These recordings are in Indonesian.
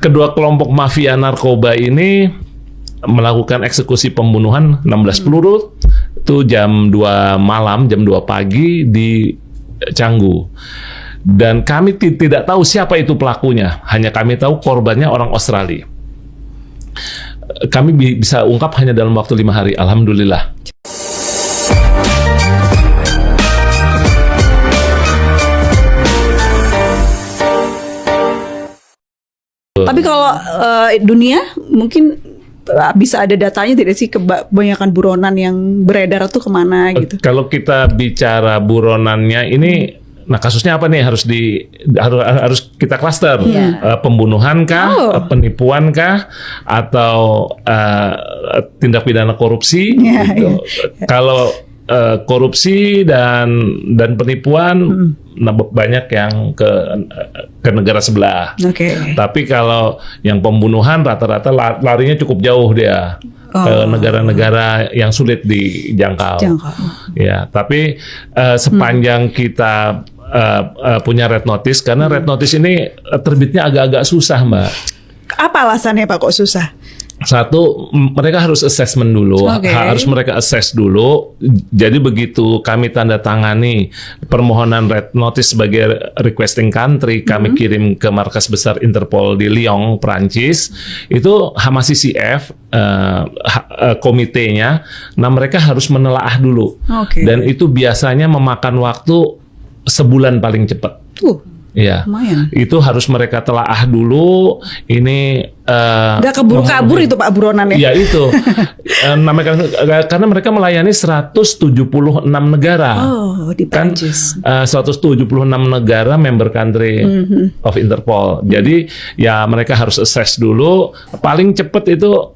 Kedua kelompok mafia narkoba ini melakukan eksekusi pembunuhan 16 peluru itu jam 2 malam, jam 2 pagi di Canggu. Dan kami tidak tahu siapa itu pelakunya, hanya kami tahu korbannya orang Australia. Kami bisa ungkap hanya dalam waktu 5 hari, alhamdulillah. Tapi kalau dunia mungkin bisa ada datanya tidak sih, kebanyakan buronan yang beredar tuh kemana gitu? Kalau kita bicara buronannya ini, nah kasusnya apa nih harus kita klaster? Pembunuhan kah, penipuan kah, atau tindak pidana korupsi? Gitu. Kalau korupsi dan penipuan, nah banyak yang ke negara sebelah. Tapi kalau yang pembunuhan rata-rata larinya cukup jauh dia. Ke negara-negara yang sulit dijangkau. Ya, tapi sepanjang kita punya red notice, karena red notice ini terbitnya agak-agak susah, Mbak. Apa alasannya Pak kok susah? Satu, mereka harus assessment dulu, harus mereka assess dulu. Jadi begitu kami tanda tangani permohonan red notice sebagai requesting country, kami kirim ke markas besar Interpol di Lyon, Prancis. Itu HMACCF, komitenya, nah mereka harus menelaah dulu. Dan itu biasanya memakan waktu sebulan paling cepat. Iya, itu harus mereka telaah dulu. Ini nggak keburu-kabur itu Pak buronannya. Iya itu, karena mereka melayani 176 negara. Di Prancis. 176 negara member country of Interpol. Jadi ya mereka harus assess dulu. Paling cepat itu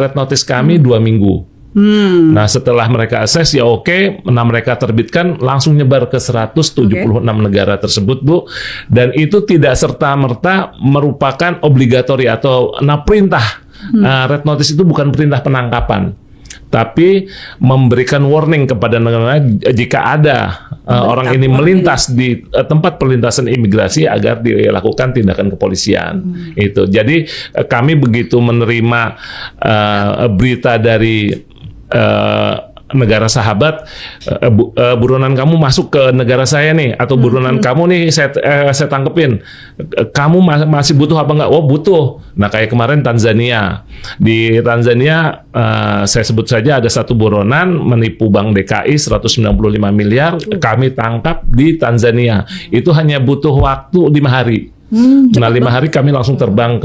red notice kami 2 minggu. Nah setelah mereka assess ya oke, nah mereka terbitkan langsung nyebar ke 176 negara tersebut, Bu. Dan itu tidak serta-merta merupakan obligatori atau perintah. Red notice itu bukan perintah penangkapan, tapi memberikan warning kepada negara jika ada orang ini melintas di tempat perlintasan imigrasi agar dilakukan tindakan kepolisian. Itu. Jadi kami begitu menerima berita dari negara sahabat, buronan kamu masuk ke negara saya nih, atau buronan kamu nih saya tangkepin, kamu masih butuh apa enggak? Oh butuh. Nah kayak kemarin Tanzania, di Tanzania saya sebut saja ada satu buronan menipu Bank DKI 195 miliar, kami tangkap di Tanzania. Itu hanya butuh waktu 5 hari. Nah 5 hari kami langsung terbang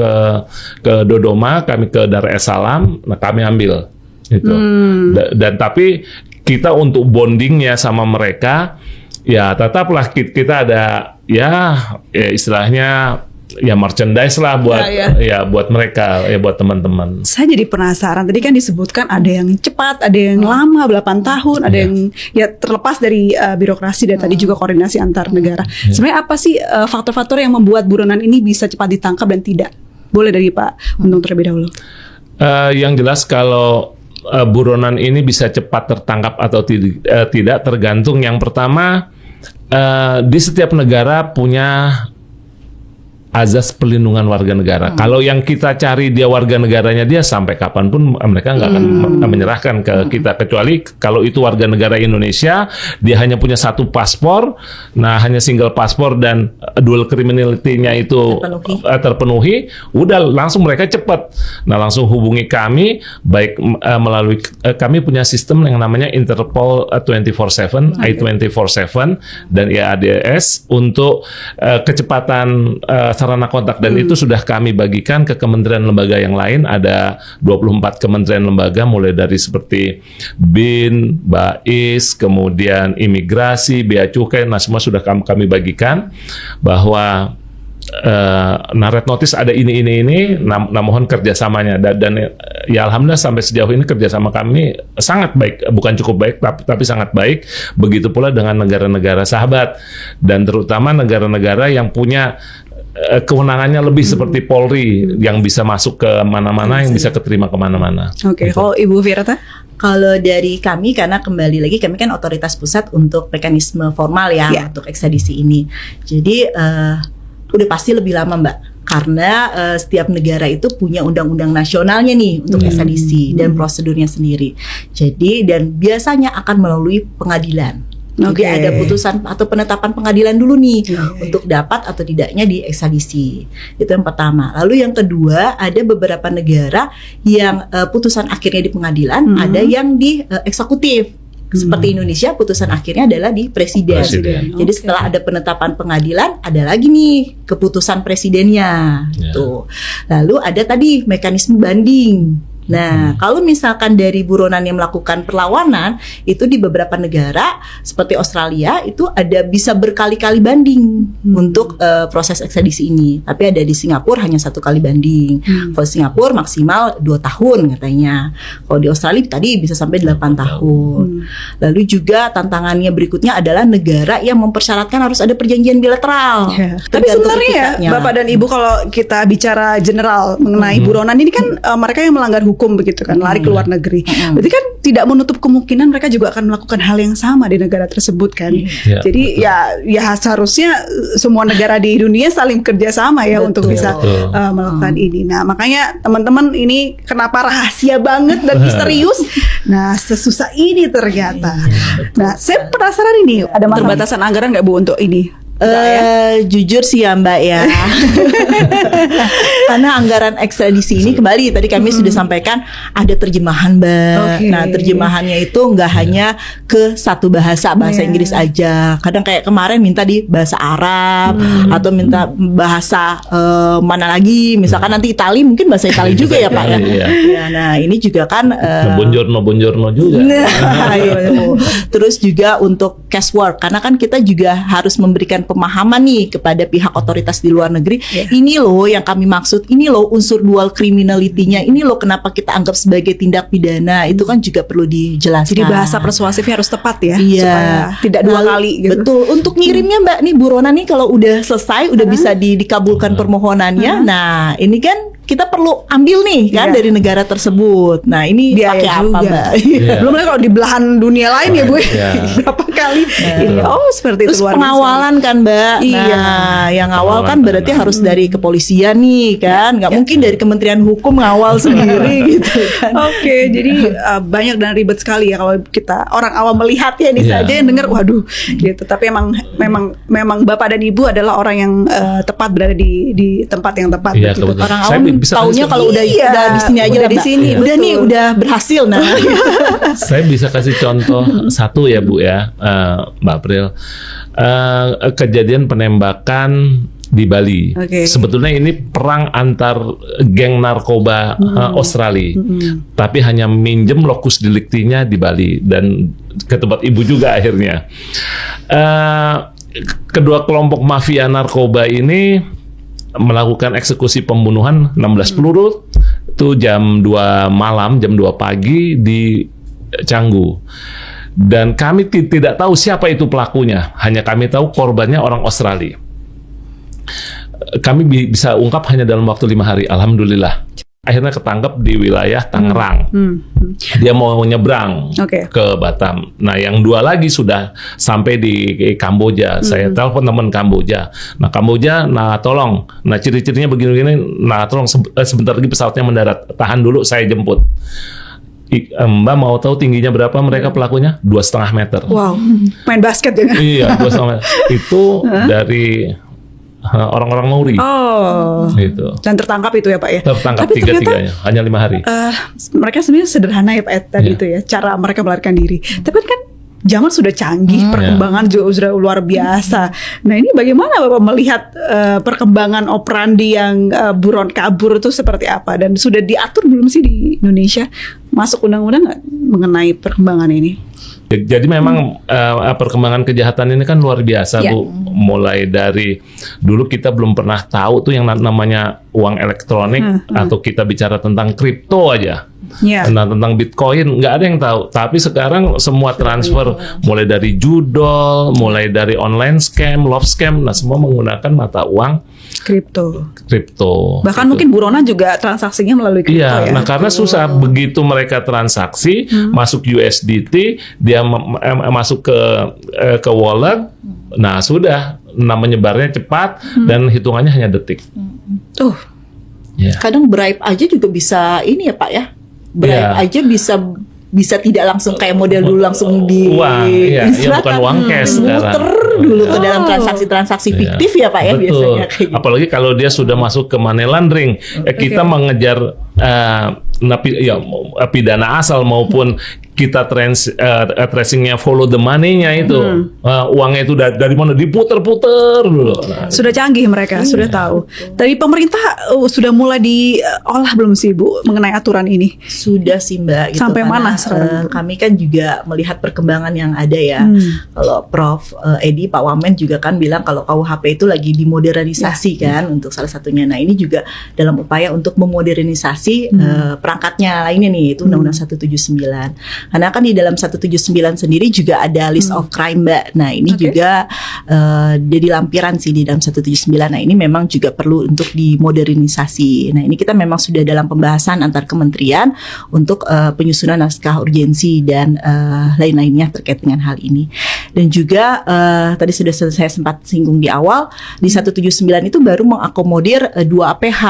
ke Dodoma, kami ke Dar es Salaam, nah kami ambil. Itu. Dan tapi kita untuk bondingnya sama mereka ya tetaplah kita ada ya istilahnya ya merchandise lah buat buat mereka, ya buat teman-teman. Saya jadi penasaran, tadi kan disebutkan ada yang cepat, ada yang lama 8 tahun, ada yang ya terlepas dari birokrasi dan tadi juga koordinasi antar negara. Sebenarnya apa sih faktor-faktor yang membuat buronan ini bisa cepat ditangkap dan tidak? Boleh dari Pak Untung terlebih dahulu. Yang jelas kalau buronan ini bisa cepat tertangkap atau tidak tergantung, yang pertama di setiap negara punya azas perlindungan warga negara. Kalau yang kita cari dia warga negaranya dia, sampai kapanpun mereka nggak akan menyerahkan ke kita, kecuali kalau itu warga negara Indonesia, dia hanya punya 1 paspor, nah hanya single paspor dan dual criminality-nya itu terpenuhi, udah langsung mereka cepat. Nah langsung hubungi kami, baik melalui kami punya sistem yang namanya Interpol 24/7, I24/7 dan IADS untuk kecepatan sarana kontak, dan itu sudah kami bagikan ke kementerian lembaga yang lain. Ada 24 kementerian lembaga, mulai dari seperti BIN, BAIS, kemudian imigrasi, bea cukai, nah semua sudah kami bagikan bahwa nah red notice ada ini, nah mohon kerjasamanya, dan ya alhamdulillah sampai sejauh ini kerjasama kami sangat baik, bukan cukup baik tapi sangat baik. Begitu pula dengan negara-negara sahabat, dan terutama negara-negara yang punya kewenangannya lebih seperti Polri, yang bisa masuk ke mana-mana, yang bisa keterima kemana-mana. Gitu. Kalau Ibu Virata? Kalau dari kami, karena kembali lagi kami kan otoritas pusat untuk mekanisme formal ya untuk ekstradisi ini. Jadi udah pasti lebih lama Mbak. karena setiap negara itu punya undang-undang nasionalnya nih untuk ekstradisi dan prosedurnya sendiri. Jadi dan biasanya akan melalui pengadilan. Jadi ada putusan atau penetapan pengadilan dulu nih untuk dapat atau tidaknya diekstradisi. Itu yang pertama. Lalu yang kedua, ada beberapa negara yang putusan akhirnya di pengadilan, ada yang di eksekutif. Seperti Indonesia, putusan akhirnya adalah di presiden. Jadi setelah ada penetapan pengadilan, ada lagi nih keputusan presidennya. Tuh. Lalu ada tadi mekanisme banding. Nah, kalau misalkan dari buronan yang melakukan perlawanan, itu di beberapa negara seperti Australia itu ada bisa berkali-kali banding untuk proses ekstradisi ini. Tapi ada di Singapura hanya 1 kali banding. Kalau Singapura maksimal 2 tahun katanya. Kalau di Australia tadi bisa sampai 8 tahun. Lalu juga tantangannya berikutnya adalah negara yang mempersyaratkan harus ada perjanjian bilateral. Tapi sebenarnya ya, Bapak dan Ibu, kalau kita bicara general mengenai buronan ini kan mereka yang melanggar hukum begitu kan, lari ke luar negeri. Berarti kan tidak menutup kemungkinan mereka juga akan melakukan hal yang sama di negara tersebut kan. Jadi ya seharusnya semua negara di dunia saling kerja sama ya untuk bisa melakukan ini. Nah, makanya teman-teman, ini kenapa rahasia banget dan misterius. Nah, sesusah ini ternyata. Nah, saya penasaran ini, ada keterbatasan anggaran nggak Bu untuk ini? Jujur sih ya Mbak ya. Karena anggaran ekstradisi ini kembali tadi kami sudah sampaikan ada terjemahan Mbak. Nah, terjemahannya itu nggak hanya ke satu bahasa Inggris aja. Kadang kayak kemarin minta di bahasa Arab atau minta bahasa mana lagi, misalkan nanti Itali, mungkin bahasa Itali juga ya Pak ya. Nah, ini juga kan Buongiorno juga. Nah, itu. Terus juga untuk cash work, karena kan kita juga harus memberikan pemahaman nih kepada pihak otoritas di luar negeri. Ini loh yang kami maksud, ini loh unsur dual criminality-nya, ini loh kenapa kita anggap sebagai tindak pidana. Itu kan juga perlu dijelaskan. Jadi bahasa persuasifnya harus tepat ya, iya, supaya tidak dua kali gitu. Betul. Untuk ngirimnya Mbak nih buronan nih kalau udah selesai, udah bisa dikabulkan permohonannya. Nah, ini kan kita perlu ambil nih kan dari negara tersebut. Nah, ini pakai apa Mbak? Belum lagi kalau di belahan dunia lain ya Bu. Berapa kali ini seperti itu. Terus pengawalan kan Mbak. Nah, yang awal kan berarti harus dari kepolisian nih kan. Nggak mungkin dari Kementerian Hukum ngawal sendiri gitu kan. Jadi banyak dan ribet sekali ya kalau kita orang awam melihat ya ini saja yang dengar waduh gitu. Tapi memang Bapak dan Ibu adalah orang yang tepat berada di tempat yang tepat gitu. Orang awam taunya kalau udah di sini aja lah, di sini. Udah nih, udah berhasil. Nah, saya bisa kasih contoh satu ya Bu ya, Mbak April. Kejadian penembakan di Bali. Sebetulnya ini perang antar geng narkoba Australia. Tapi hanya minjem lokus deliktinya di Bali dan ke tempat Ibu juga akhirnya. Kedua kelompok mafia narkoba ini melakukan eksekusi pembunuhan 16 peluru itu jam 2 malam, jam 2 pagi di Canggu. Dan kami tidak tahu siapa itu pelakunya, hanya kami tahu korbannya orang Australia. Kami bisa ungkap hanya dalam waktu 5 hari, alhamdulillah. Akhirnya ketangkep di wilayah Tangerang. Dia mau nyebrang ke Batam. Nah, yang 2 lagi sudah sampai di Kamboja. Saya telepon teman Kamboja. Nah, Kamboja, nah tolong. Nah, ciri-cirinya begini-begini. Nah, tolong sebentar lagi pesawatnya mendarat. Tahan dulu, saya jemput. Mbak mau tahu tingginya berapa mereka pelakunya? 2,5 meter. Wow, main basket ya? Iya, 2,5 meter. Itu dari orang-orang Maori. Gitu. Dan tertangkap itu ya Pak ya? Tertangkap tiga-tiganya, hanya 5 hari. Mereka sebenarnya sederhana ya Pak tadi itu ya, cara mereka melarikan diri. Tapi kan zaman sudah canggih, perkembangan juga sudah luar biasa. Nah, ini bagaimana Bapak melihat perkembangan operandi yang buron kabur itu seperti apa? Dan sudah diatur belum sih di Indonesia? Masuk undang-undang nggak mengenai perkembangan ini? Jadi memang perkembangan kejahatan ini kan luar biasa Bu. Mulai dari dulu kita belum pernah tahu tuh yang namanya uang elektronik atau kita bicara tentang kripto aja. Nah, tentang Bitcoin nggak ada yang tahu. Tapi sekarang semua transfer mulai dari judol, mulai dari online scam, love scam, nah semua menggunakan mata uang kripto. Bahkan mungkin buronan juga transaksinya melalui kripto ya. Nah karena susah begitu mereka transaksi masuk USDT, dia masuk ke wallet, nah sudah, nah menyebarnya cepat dan hitungannya hanya detik. Ya. Kadang bribe aja juga bisa ini ya Pak ya. Bribe Iya. aja bisa tidak langsung kayak model dulu langsung di Uang, iya, bukan uang cash muter sekarang. dulu ke dalam transaksi-transaksi fiktif ya Pak ya Betul. biasanya kayak gitu. Apalagi kalau dia sudah masuk ke money laundering, kita mengejar pidana asal maupun kita tracingnya follow the money-nya itu. Uangnya itu dari mana diputer-puter dulu. Nah, Sudah canggih mereka, sudah tahu. Dari pemerintah sudah mulai diolah belum sih Bu mengenai aturan ini? Sudah sih Mbak. Gitu, Sampai karena, mana sekarang? kami kan juga melihat perkembangan yang ada ya. Kalau Prof. Edi, Pak Wamen juga kan bilang kalau KUHP itu lagi dimodernisasi kan untuk salah satunya. Nah ini juga dalam upaya untuk memodernisasi perangkatnya lainnya nih, itu Undang-Undang 179. Karena kan di dalam 179 sendiri juga ada list of crime Mbak. Nah ini juga jadi lampiran sih di dalam 179. Nah ini memang juga perlu untuk dimodernisasi. Nah ini kita memang sudah dalam pembahasan antar kementerian untuk penyusunan naskah urgensi dan lain-lainnya terkait dengan hal ini. Dan juga tadi sudah saya sempat singgung di awal, di 179 itu baru mengakomodir 2 APH,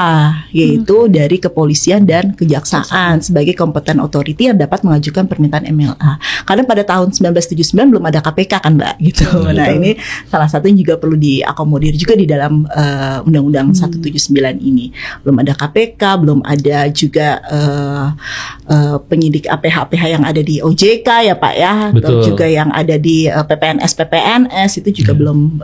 yaitu dari kepolisian dan kejaksaan sebagai kompeten authority yang dapat mengajukan permintaan MLA. Karena pada tahun 1979 belum ada KPK kan Mbak gitu. Nah ini salah satunya juga perlu diakomodir juga di dalam Undang-Undang 179 ini. Belum ada KPK, belum ada juga penyidik APH-APH yang ada di OJK ya Pak ya, atau juga yang ada di PPNS itu juga belum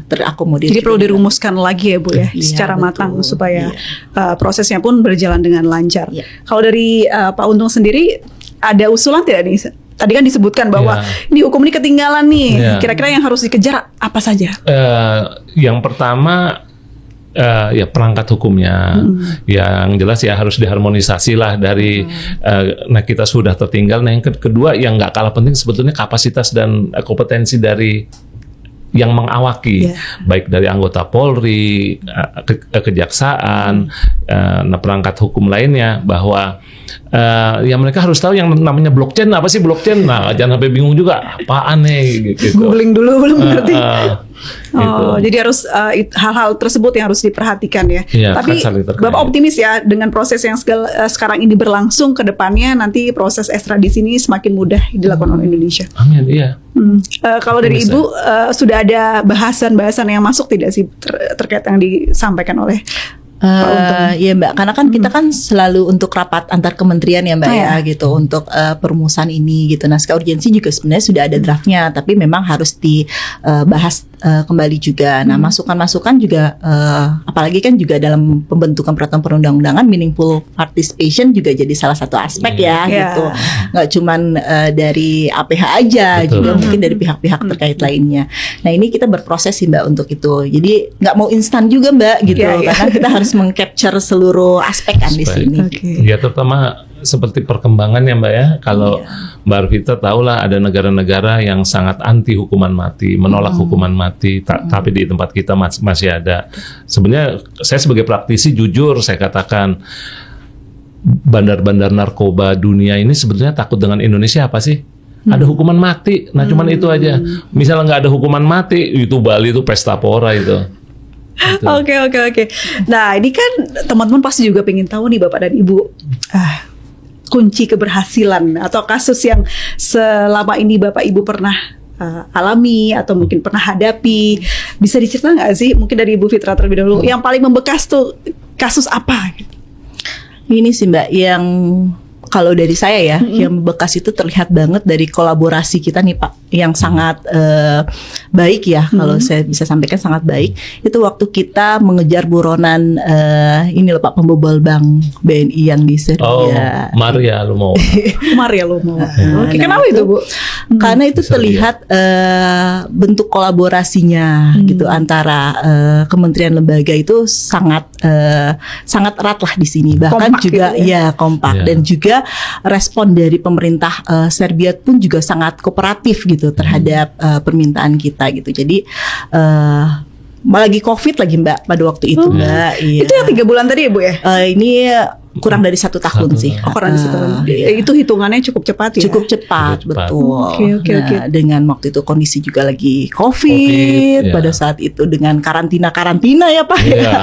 terakomodir. Jadi perlu dirumuskan lagi ya Bu ya, secara matang supaya prosesnya pun berjalan dengan lancar. Kalau dari Pak Untung sendiri ada usulan tidak nih? Tadi kan disebutkan bahwa ini hukum ini ketinggalan nih. Kira-kira yang harus dikejar apa saja? Yang pertama ya perangkat hukumnya, yang jelas ya harus diharmonisasi lah dari. Nah kita sudah tertinggal. Nah yang kedua yang nggak kalah penting sebetulnya kapasitas dan kompetensi dari yang mengawaki, baik dari anggota Polri, kejaksaan, perangkat hukum lainnya, bahwa ya mereka harus tahu yang namanya blockchain apa sih blockchain. Nah jangan sampai bingung juga apaan nih gitu. Googling dulu belum ngerti. Gitu. Jadi harus hal-hal tersebut yang harus diperhatikan ya. Tapi kan Bapak optimis ya dengan proses yang sekarang ini berlangsung ke depannya nanti proses ekstradisi ini semakin mudah dilakukan oleh Indonesia. Amin, iya. Kalau dari Ibu sudah ada bahasan-bahasan yang masuk tidak sih terkait yang disampaikan oleh ya Mbak, karena kan kita kan selalu untuk rapat antar kementerian ya Mbak ya gitu untuk perumusan ini gitu. Naskah urgensi juga sebenarnya sudah ada draftnya, tapi memang harus dibahas kembali juga. Nah masukan-masukan juga apalagi kan juga dalam pembentukan peraturan perundang-undangan meaningful participation juga jadi salah satu aspek ya gitu. Nggak cuman dari APH aja, juga mungkin dari pihak-pihak terkait lainnya. Nah ini kita berproses sih Mbak untuk itu. Jadi nggak mau instan juga Mbak gitu, karena kita harus meng-capture seluruh aspek kan di sini. Ya terutama seperti perkembangan ya Mbak ya. Kalau Mbak Arvita tahulah ada negara-negara yang sangat anti hukuman mati, menolak hukuman mati, tapi di tempat kita masih ada. Sebenarnya saya sebagai praktisi jujur saya katakan bandar-bandar narkoba dunia ini sebetulnya takut dengan Indonesia apa sih? Ada hukuman mati. Nah cuman itu aja. Misalnya nggak ada hukuman mati, itu Bali itu pesta pora itu. Oke. Nah ini kan teman-teman pasti juga pengen tahu nih Bapak dan Ibu kunci keberhasilan atau kasus yang selama ini Bapak Ibu pernah alami atau mungkin pernah hadapi. Bisa dicerita nggak sih mungkin dari Ibu Fitra terlebih dahulu yang paling membekas tuh kasus apa? Ini sih Mbak yang kalau dari saya ya, yang membekas itu terlihat banget dari kolaborasi kita nih Pak, yang sangat baik ya, kalau saya bisa sampaikan sangat baik. Itu waktu kita mengejar buronan ini loh Pak, pembobol bank BNI yang di Serbia. Maria Lumowa. Oke, kenapa itu Bu? Karena itu terlihat bentuk kolaborasinya gitu antara kementerian lembaga itu sangat erat lah di sini. Bahkan kompak juga gitu ya kompak dan juga respon dari pemerintah Serbia pun juga sangat kooperatif gitu terhadap permintaan kita gitu. Jadi lagi COVID lagi Mbak pada waktu itu Mbak. Itu yang 3 bulan tadi ya Bu ya? Ini kurang dari 1 tahun sih. Kurang dari 1 tahun. Iya. Itu hitungannya cukup cepat ya. Cukup cepat, Cukup cepat. betul. Oke. Dengan waktu itu kondisi juga lagi COVID ya. pada saat itu dengan karantina ya Pak. Iya.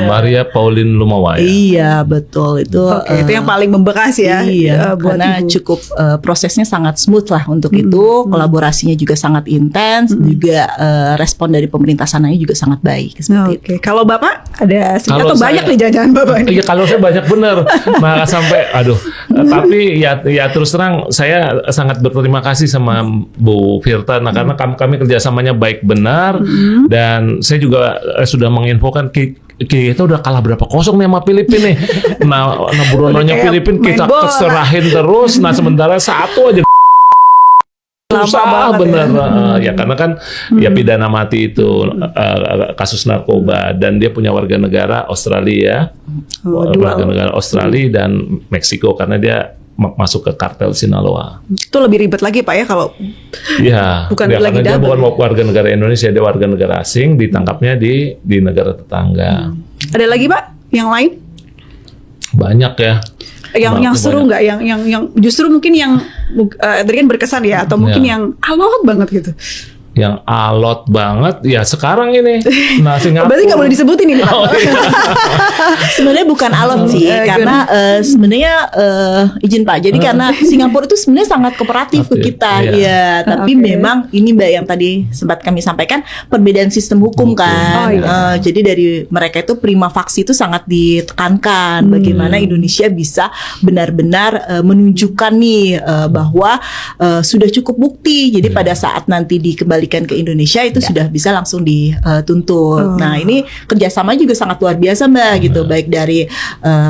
Maria Pauline Lumawa ya. Iya betul itu. Oke, itu yang paling membekas ya. Iya, Buat karena Ibu. cukup prosesnya sangat smooth lah untuk itu, kolaborasinya juga sangat intens, juga respon dari pemerintah sananya juga sangat baik seperti itu. Oke, kalau Bapak ada Kalau atau banyak saya- nih jangan-jangan Bapak ini? Iya, kalau saya banyak bener. Nah, sampai aduh. Tapi ya terus terang saya sangat berterima kasih sama Bu Firta. Nah, karena kami kerjasamanya baik benar, dan saya juga sudah menginfokan kita udah kalah berapa kosong nih sama Filipina nih. Nah buronannya Udah kayak Filipina main kita bola. serahin terus. Nah sementara satu aja susah banget bener ya karena kan ya pidana mati itu kasus narkoba, dan dia punya warga negara Australia, warga negara Australia dan Meksiko karena dia masuk ke kartel Sinaloa. Itu lebih ribet lagi Pak ya kalau Iya, Bukan ya, lagi karena dia double. bukan warga negara Indonesia, dia warga negara asing, ditangkapnya di negara tetangga. ada lagi Pak yang lain? Banyak ya. Yang seru nggak? Yang justru mungkin yang tadi kan berkesan ya, atau mungkin Ya. yang alot banget gitu. Yang alot banget ya sekarang ini. Nah, Singapura. Berarti nggak boleh disebutin ini Pak. Oh, iya. Sebenarnya bukan alot sih, karena sebenarnya izin Pak. Jadi karena Singapura itu sebenarnya sangat kooperatif ke kita, Iya. ya. Tapi Oke. memang ini Mbak yang tadi sempat kami sampaikan perbedaan sistem hukum kan. Oh, iya. Jadi dari mereka itu prima facie itu sangat ditekankan. Bagaimana Indonesia bisa benar-benar menunjukkan nih bahwa sudah cukup bukti. Jadi pada saat nanti dikembalikan ke Indonesia itu sudah bisa langsung dituntut. Nah ini kerjasama juga sangat luar biasa Mbak gitu, baik dari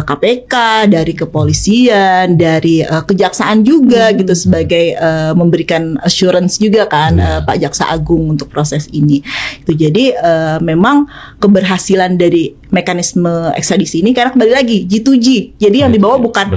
KPK, dari kepolisian, dari kejaksaan juga gitu sebagai memberikan assurance juga kan Pak Jaksa Agung untuk proses ini. Itu jadi memang keberhasilan dari mekanisme ekstradisi ini karena kembali lagi G2G. Jadi yang dibawa bukan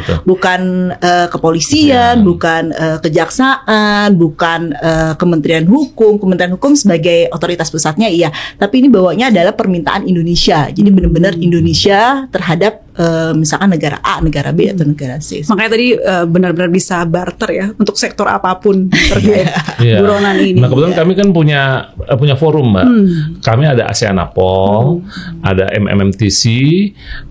kepolisian, bukan kejaksaan, bukan Kementerian Hukum sebagai otoritas pusatnya iya, tapi ini bawanya adalah permintaan Indonesia. Jadi benar-benar Indonesia terhadap misalkan negara A, negara B atau negara C. Makanya tadi benar-benar bisa barter ya untuk sektor apapun terkait Iya. buronan ini. Nah kebetulan kami kan punya forum Mbak. Kami ada ASEAN-APOL, ada MMTC,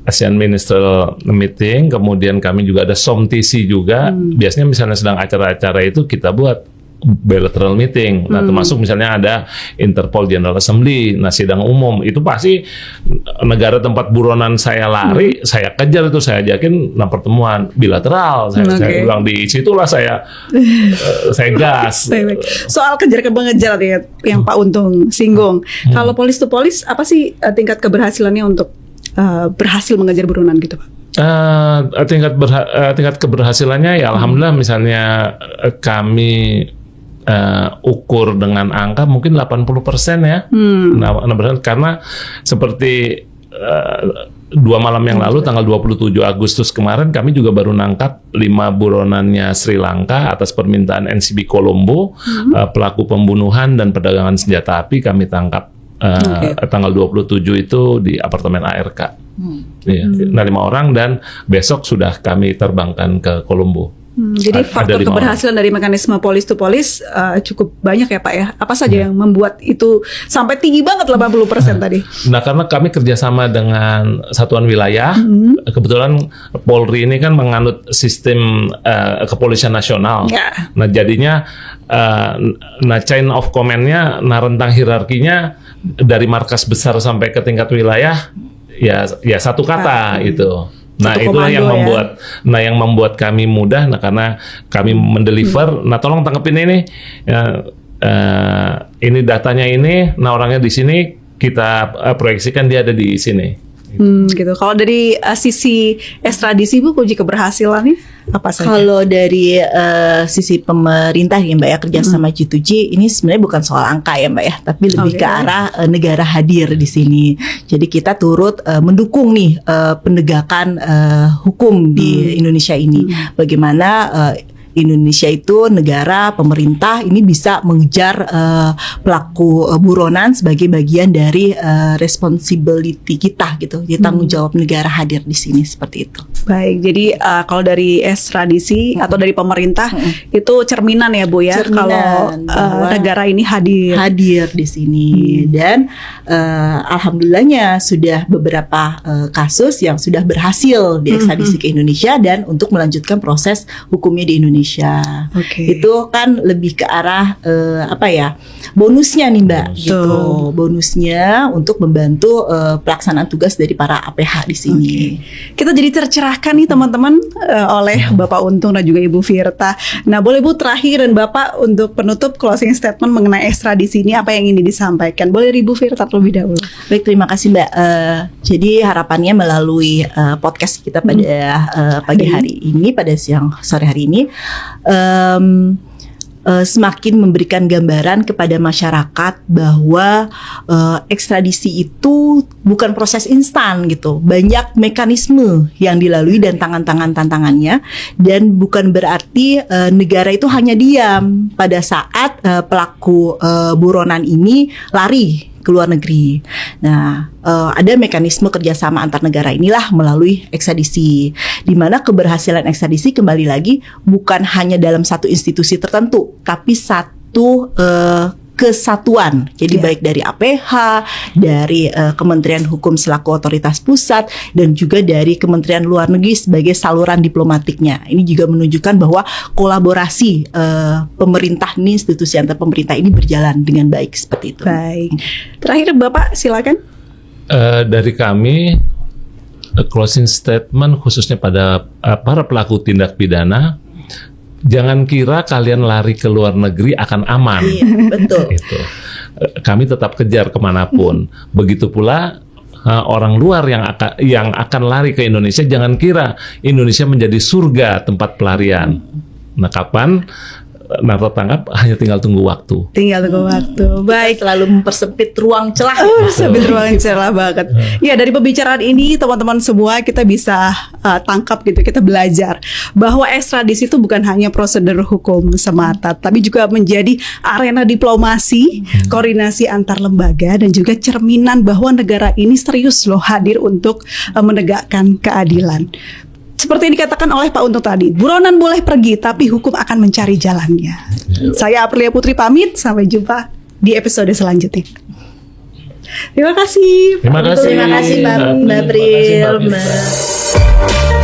ASEAN Ministerial Meeting, kemudian kami juga ada SOMTC juga. Biasanya misalnya sedang acara-acara itu kita buat bilateral meeting. Nah, termasuk misalnya ada Interpol General Assembly, nah sidang umum itu pasti negara tempat buronan saya lari, saya kejar itu, saya ajakin pertemuan bilateral. Saya bilang di situlah saya gas. Baik. Soal kejar mengejar ya, yang Pak Untung singgung. Kalau polis to polis, apa sih tingkat keberhasilannya untuk berhasil mengejar buronan gitu Pak? Tingkat keberhasilannya ya alhamdulillah, misalnya kami ukur dengan angka mungkin 80% ya. 80%, karena seperti 2 malam yang lalu tanggal 27 Agustus kemarin kami juga baru nangkap 5 buronannya Sri Lanka atas permintaan NCB Colombo, pelaku pembunuhan dan perdagangan senjata api kami tangkap tanggal 27 itu di apartemen ARK. Iya. Nah 5 orang, dan besok sudah kami terbangkan ke Kolombo. Jadi faktor keberhasilan dari mekanisme polis to polis cukup banyak ya Pak ya. Apa saja yang membuat itu sampai tinggi banget 80% tadi? Nah karena kami kerjasama dengan satuan wilayah, kebetulan Polri ini kan menganut sistem kepolisian nasional. Nah jadinya chain of command-nya, rentang hierarkinya dari markas besar sampai ke tingkat wilayah ya satu kata itu. Nah itulah yang membuat, yang membuat kami mudah. Nah karena kami mendeliver. Nah tolong tangkepin ini. Ini datanya ini. Nah orangnya di sini, kita proyeksikan dia ada di sini. Gitu. Kalau dari sisi ekstradisi Bu, kunci keberhasilannya apa saja? Kalau dari sisi pemerintah ya Mbak ya, kerjasama G2G ini sebenarnya bukan soal angka ya Mbak ya, tapi lebih ke arah negara hadir di sini. Jadi kita turut mendukung nih penegakan hukum di Indonesia ini. Bagaimana Indonesia itu negara pemerintah ini bisa mengejar pelaku buronan sebagai bagian dari responsibility kita gitu. Jadi tanggung jawab negara hadir di sini seperti itu. Baik, jadi kalau dari ekstradisi atau dari pemerintah itu cerminan ya Bu ya, Cerminan kalau bahwa negara ini hadir di sini dan alhamdulillahnya sudah beberapa kasus yang sudah berhasil diekstradisi ke Indonesia dan untuk melanjutkan proses hukumnya di Indonesia. Oke. Itu kan lebih ke arah bonusnya nih Mbak, Betul. gitu. Bonusnya untuk membantu pelaksanaan tugas dari para APH di sini. Kita jadi tercerahkan nih teman-teman oleh Bapak Untung dan juga Ibu Firta. Nah, boleh Bu terakhir dan Bapak untuk penutup closing statement mengenai ekstradisi ini apa yang ingin disampaikan? Boleh Ibu Firta terlebih dahulu. Baik, terima kasih Mbak. Jadi harapannya melalui podcast kita pada pagi hari ini, pada sore hari ini, semakin memberikan gambaran kepada masyarakat bahwa ekstradisi itu bukan proses instan gitu. Banyak mekanisme yang dilalui dan tantangannya, dan bukan berarti negara itu hanya diam pada saat pelaku buronan ini lari ke luar negeri. Nah, ada mekanisme kerjasama antar negara inilah melalui ekstradisi, di mana keberhasilan ekstradisi kembali lagi bukan hanya dalam satu institusi tertentu, tapi satu kesatuan. Jadi baik dari APH, dari Kementerian Hukum selaku otoritas pusat, dan juga dari Kementerian Luar Negeri sebagai saluran diplomatiknya. Ini juga menunjukkan bahwa kolaborasi pemerintah ini, institusi antar pemerintah ini berjalan dengan baik seperti itu. Baik. Terakhir Bapak silakan. Dari kami closing statement khususnya pada para pelaku tindak pidana, jangan kira kalian lari ke luar negeri akan aman. Iya, betul. Gitu. Kami tetap kejar kemanapun. Begitu pula orang luar yang akan lari ke Indonesia, jangan kira Indonesia menjadi surga tempat pelarian. Nah, kapan? Nah, tertangkap hanya tinggal tunggu waktu. Tinggal tunggu waktu. Baik. Selalu mempersempit ruang celah. Sempit ruang celah banget. Ya, dari pembicaraan ini teman-teman semua kita bisa tangkap gitu, kita belajar bahwa ekstradisi itu bukan hanya prosedur hukum semata, tapi juga menjadi arena diplomasi, koordinasi antar lembaga, dan juga cerminan bahwa negara ini serius loh hadir untuk menegakkan keadilan. Seperti yang dikatakan oleh Pak Untung tadi, buronan boleh pergi, tapi hukum akan mencari jalannya. Saya Aprilia Putri pamit, sampai jumpa di episode selanjutnya. Terima kasih. Terima kasih. Terima kasih Mbak April. Terima kasih, Mbak Firta.